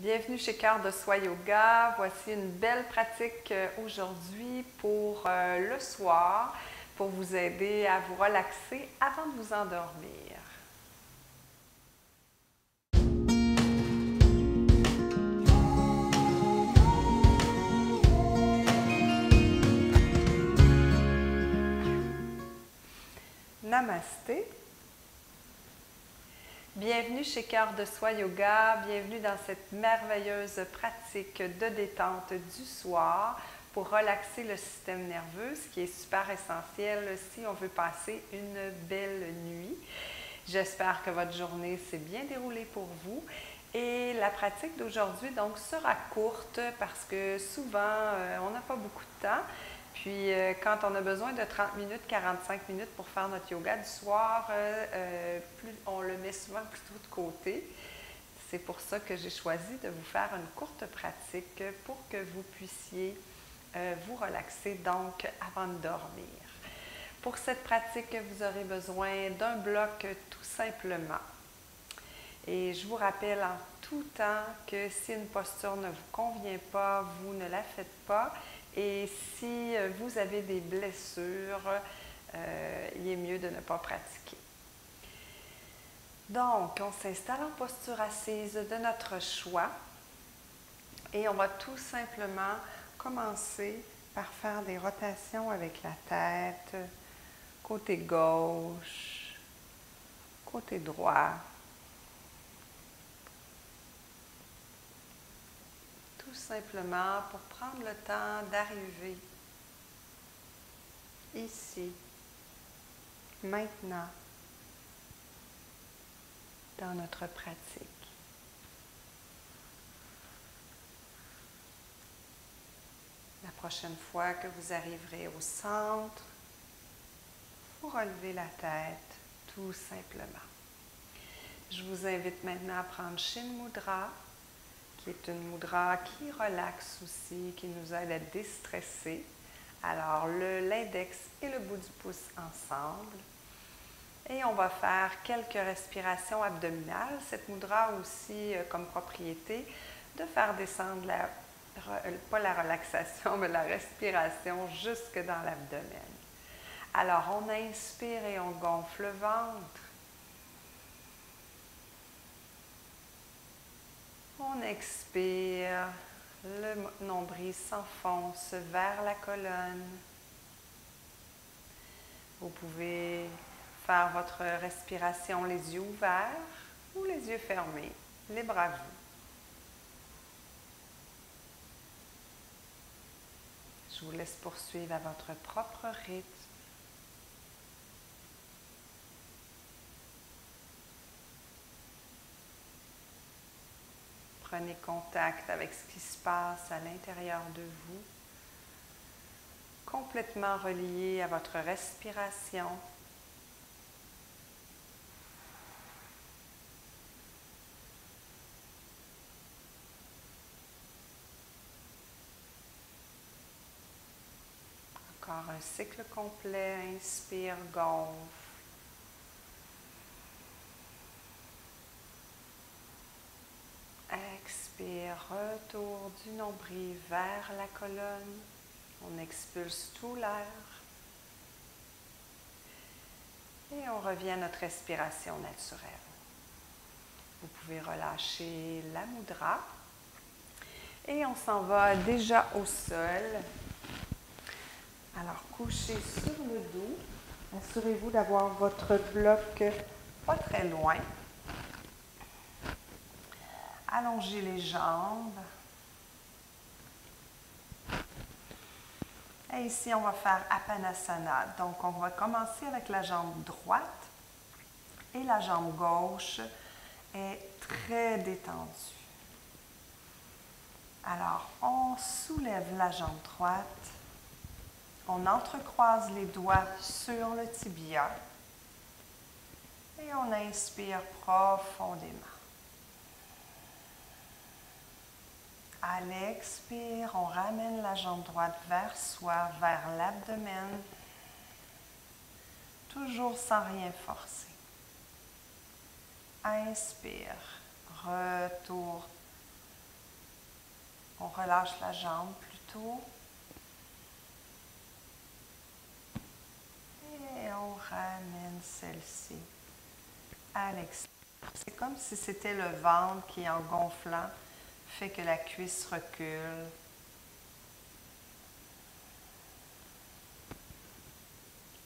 Bienvenue chez Cœur de Soi Yoga. Voici une belle pratique aujourd'hui pour le soir, pour vous aider à vous relaxer avant de vous endormir. Namasté. Bienvenue chez Cœur de Soi Yoga, bienvenue dans cette merveilleuse pratique de détente du soir pour relaxer le système nerveux, ce qui est super essentiel si on veut passer une belle nuit. J'espère que votre journée s'est bien déroulée pour vous. Et la pratique d'aujourd'hui donc sera courte parce que souvent on n'a pas beaucoup de temps. Puis, quand on a besoin de 30 minutes, 45 minutes pour faire notre yoga du soir, on le met souvent plutôt de côté. C'est pour ça que j'ai choisi de vous faire une courte pratique pour que vous puissiez vous relaxer donc avant de dormir. Pour cette pratique, vous aurez besoin d'un bloc tout simplement. Et je vous rappelle en tout temps que si une posture ne vous convient pas, vous ne la faites pas. Et si vous avez des blessures, il est mieux de ne pas pratiquer. Donc, on s'installe en posture assise de notre choix et on va tout simplement commencer par faire des rotations avec la tête, côté gauche, côté droit. Tout simplement pour prendre le temps d'arriver ici, maintenant, dans notre pratique. La prochaine fois que vous arriverez au centre, vous relevez la tête tout simplement. Je vous invite maintenant à prendre Shin Mudra, qui est une mudra qui relaxe aussi, qui nous aide à déstresser. Alors, l'index et le bout du pouce ensemble. Et on va faire quelques respirations abdominales. Cette mudra a aussi comme propriété de faire descendre, pas la relaxation, mais la respiration jusque dans l'abdomen. Alors, on inspire et on gonfle le ventre. On expire, le nombril s'enfonce vers la colonne. Vous pouvez faire votre respiration les yeux ouverts ou les yeux fermés, libre à vous. Je vous laisse poursuivre à votre propre rythme. Prenez contact avec ce qui se passe à l'intérieur de vous, complètement relié à votre respiration. Encore un cycle complet, inspire, gonfle. Expire, retour du nombril vers la colonne. On expulse tout l'air. Et on revient à notre respiration naturelle. Vous pouvez relâcher la mudra. Et on s'en va déjà au sol. Alors, couchez sur le dos. Assurez-vous d'avoir votre bloc pas très loin. Allongez les jambes. Et ici, on va faire Apanasana. Donc, on va commencer avec la jambe droite et la jambe gauche est très détendue. Alors, on soulève la jambe droite. On entrecroise les doigts sur le tibia. Et on inspire profondément. À l'expire, on ramène la jambe droite vers soi, vers l'abdomen, toujours sans rien forcer. Inspire, retour relâche la jambe plutôt. Et on ramène celle-ci à l'extérieur. C'est comme si c'était le ventre qui, en gonflant, fait que la cuisse recule.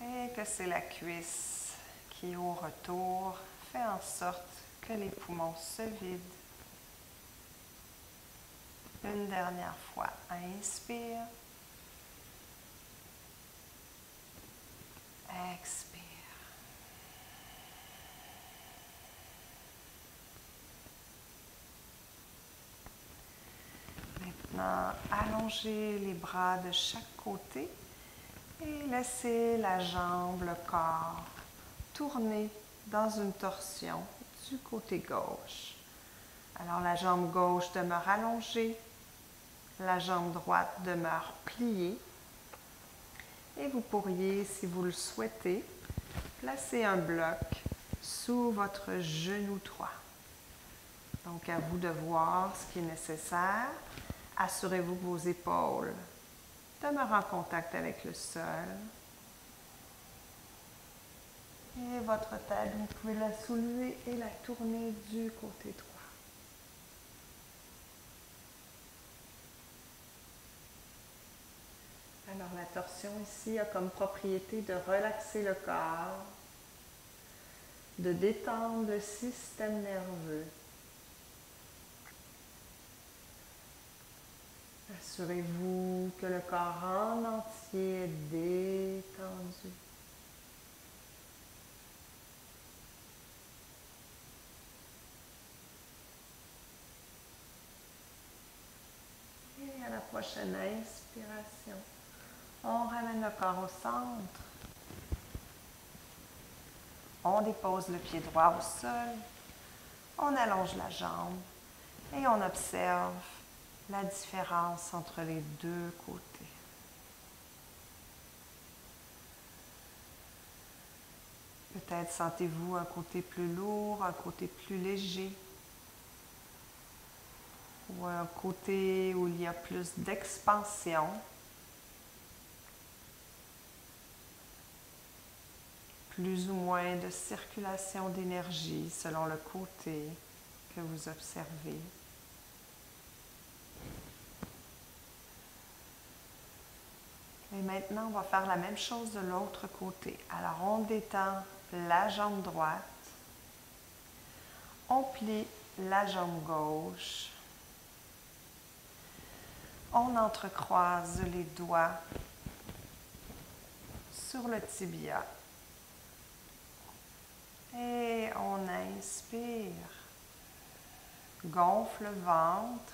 Et que c'est la cuisse qui, au retour, fait en sorte que les poumons se vident. Une dernière fois, inspire. Expire. Maintenant, allongez les bras de chaque côté et laissez la jambe, le corps, tourner dans une torsion du côté gauche. Alors la jambe gauche demeure allongée, la jambe droite demeure pliée et vous pourriez, si vous le souhaitez, placer un bloc sous votre genou droit. Donc à vous de voir ce qui est nécessaire. Assurez-vous que vos épaules demeurent en contact avec le sol. Et votre tête, vous pouvez la soulever et la tourner du côté droit. Alors la torsion ici a comme propriété de relaxer le corps, de détendre le système nerveux. Assurez-vous que le corps en entier est détendu. Et à la prochaine inspiration, on ramène le corps au centre. On dépose le pied droit au sol. On allonge la jambe et on observe la différence entre les deux côtés. Peut-être sentez-vous un côté plus lourd, un côté plus léger, ou un côté où il y a plus d'expansion, plus ou moins de circulation d'énergie selon le côté que vous observez. Et maintenant, on va faire la même chose de l'autre côté. Alors, on détend la jambe droite, on plie la jambe gauche, on entrecroise les doigts sur le tibia et on inspire, gonfle le ventre.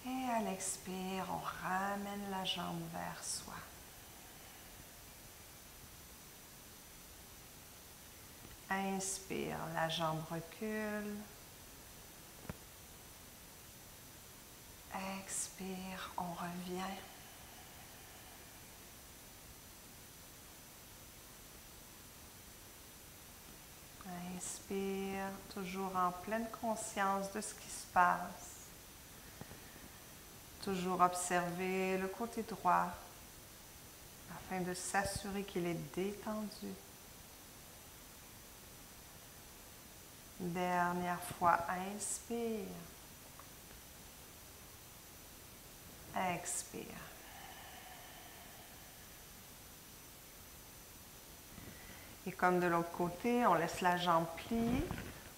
Et à l'expire, on ramène la jambe vers soi. Inspire, la jambe recule. Expire, on revient. Inspire, toujours en pleine conscience de ce qui se passe. Toujours observer le côté droit afin de s'assurer qu'il est détendu. Dernière fois, inspire. Expire. Et comme de l'autre côté, on laisse la jambe pliée,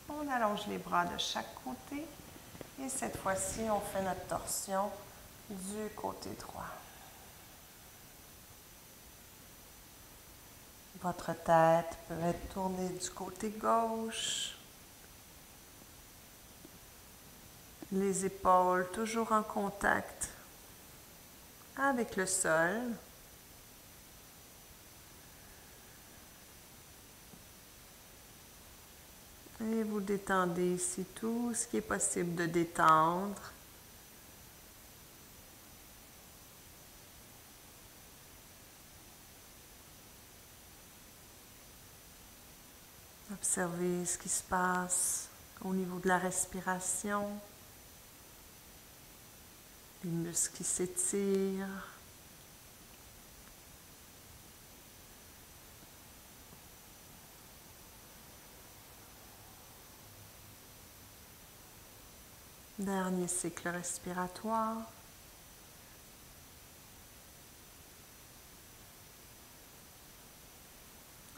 on allonge les bras de chaque côté et cette fois-ci, on fait notre torsion du côté droit. Votre tête peut être tournée du côté gauche. Les épaules toujours en contact avec le sol. Et vous détendez ici tout ce qui est possible de détendre. Observez ce qui se passe au niveau de la respiration. Les muscles qui s'étirent. Dernier cycle respiratoire.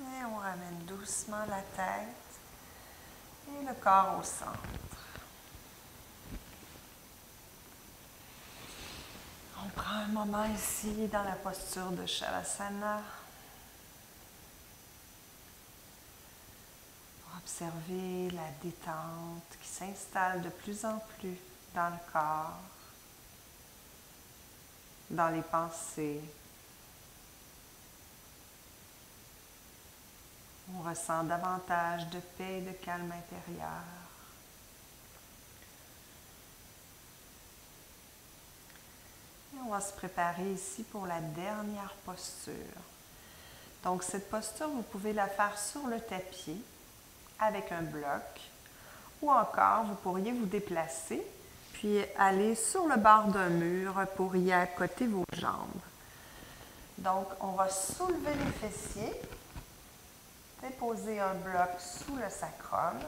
Et on ramène doucement la tête et le corps au centre. On prend un moment ici dans la posture de Shavasana pour observer la détente qui s'installe de plus en plus dans le corps, dans les pensées. On ressent davantage de paix et de calme intérieur. Et on va se préparer ici pour la dernière posture. Donc cette posture, vous pouvez la faire sur le tapis avec un bloc ou encore vous pourriez vous déplacer puis aller sur le bord d'un mur pour y accoter vos jambes. Donc on va soulever les fessiers, déposer un bloc sous le sacrum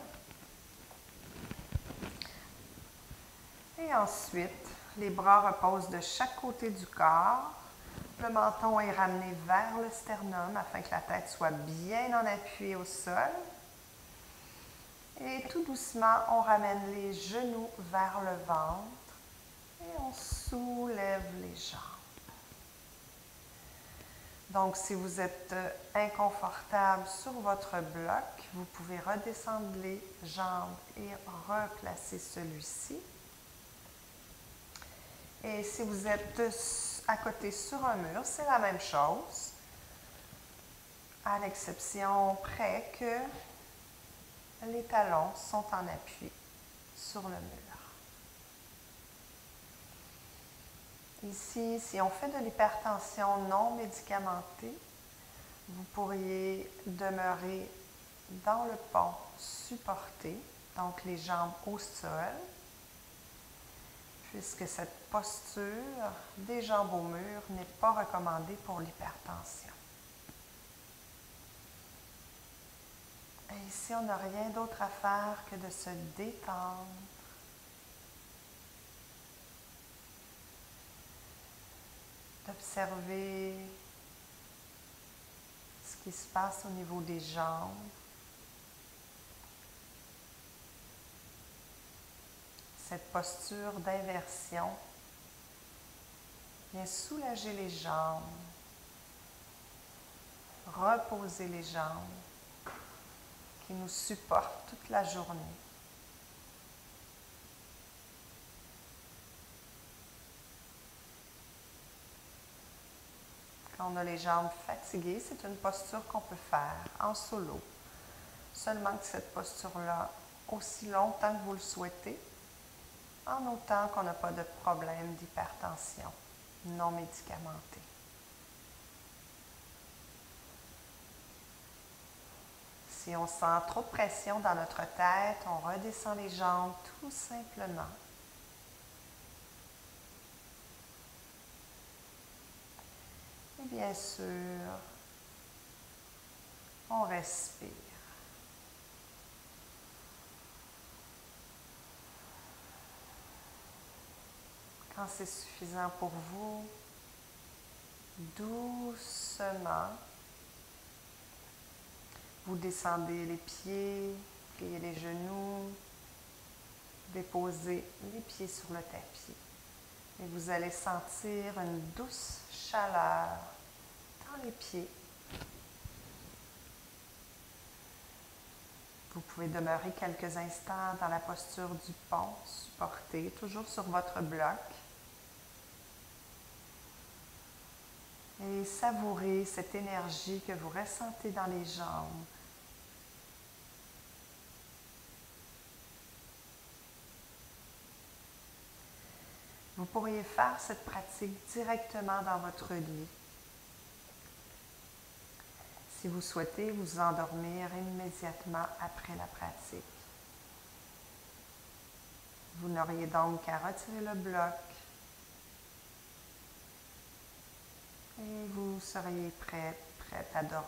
et ensuite les bras reposent de chaque côté du corps. Le menton est ramené vers le sternum afin que la tête soit bien en appui au sol. Et tout doucement, on ramène les genoux vers le ventre et on soulève les jambes. Donc, si vous êtes inconfortable sur votre bloc, vous pouvez redescendre les jambes et replacer celui-ci. Et si vous êtes à côté sur un mur, c'est la même chose, à l'exception près que les talons sont en appui sur le mur. Ici, si on fait de l'hypertension non médicamentée, vous pourriez demeurer dans le pont supporté, donc les jambes au sol, puisque cette posture des jambes au mur n'est pas recommandée pour l'hypertension. Et ici, on n'a rien d'autre à faire que de se détendre, d'observer ce qui se passe au niveau des jambes. Cette posture d'inversion vient soulager les jambes, reposer les jambes qui nous supportent toute la journée. Quand on a les jambes fatiguées, c'est une posture qu'on peut faire en solo. Seulement que cette posture-là, aussi longtemps que vous le souhaitez, en autant qu'on n'a pas de problème d'hypertension non médicamentée. Si on sent trop de pression dans notre tête, on redescend les jambes tout simplement. Et bien sûr, on respire. Quand c'est suffisant pour vous, doucement, vous descendez les pieds, pliez les genoux, déposez les pieds sur le tapis. Et vous allez sentir une douce chaleur dans les pieds. Vous pouvez demeurer quelques instants dans la posture du pont, supporté, toujours sur votre bloc. Et savourez cette énergie que vous ressentez dans les jambes. Vous pourriez faire cette pratique directement dans votre lit. Si vous souhaitez vous endormir immédiatement après la pratique. Vous n'auriez donc qu'à retirer le bloc, et vous seriez prête à dormir.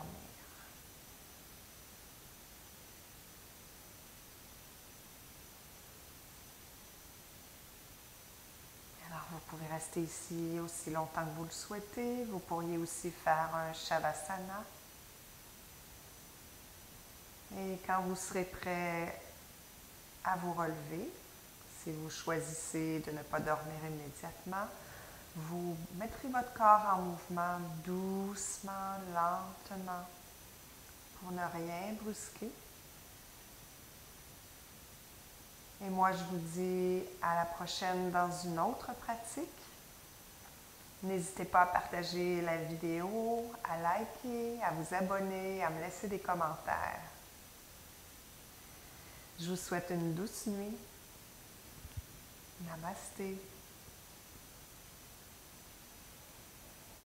Alors, vous pouvez rester ici aussi longtemps que vous le souhaitez. Vous pourriez aussi faire un Shavasana. Et quand vous serez prêt à vous relever, si vous choisissez de ne pas dormir immédiatement, vous mettrez votre corps en mouvement doucement, lentement, pour ne rien brusquer. Et moi, je vous dis à la prochaine dans une autre pratique. N'hésitez pas à partager la vidéo, à liker, à vous abonner, à me laisser des commentaires. Je vous souhaite une douce nuit. Namasté.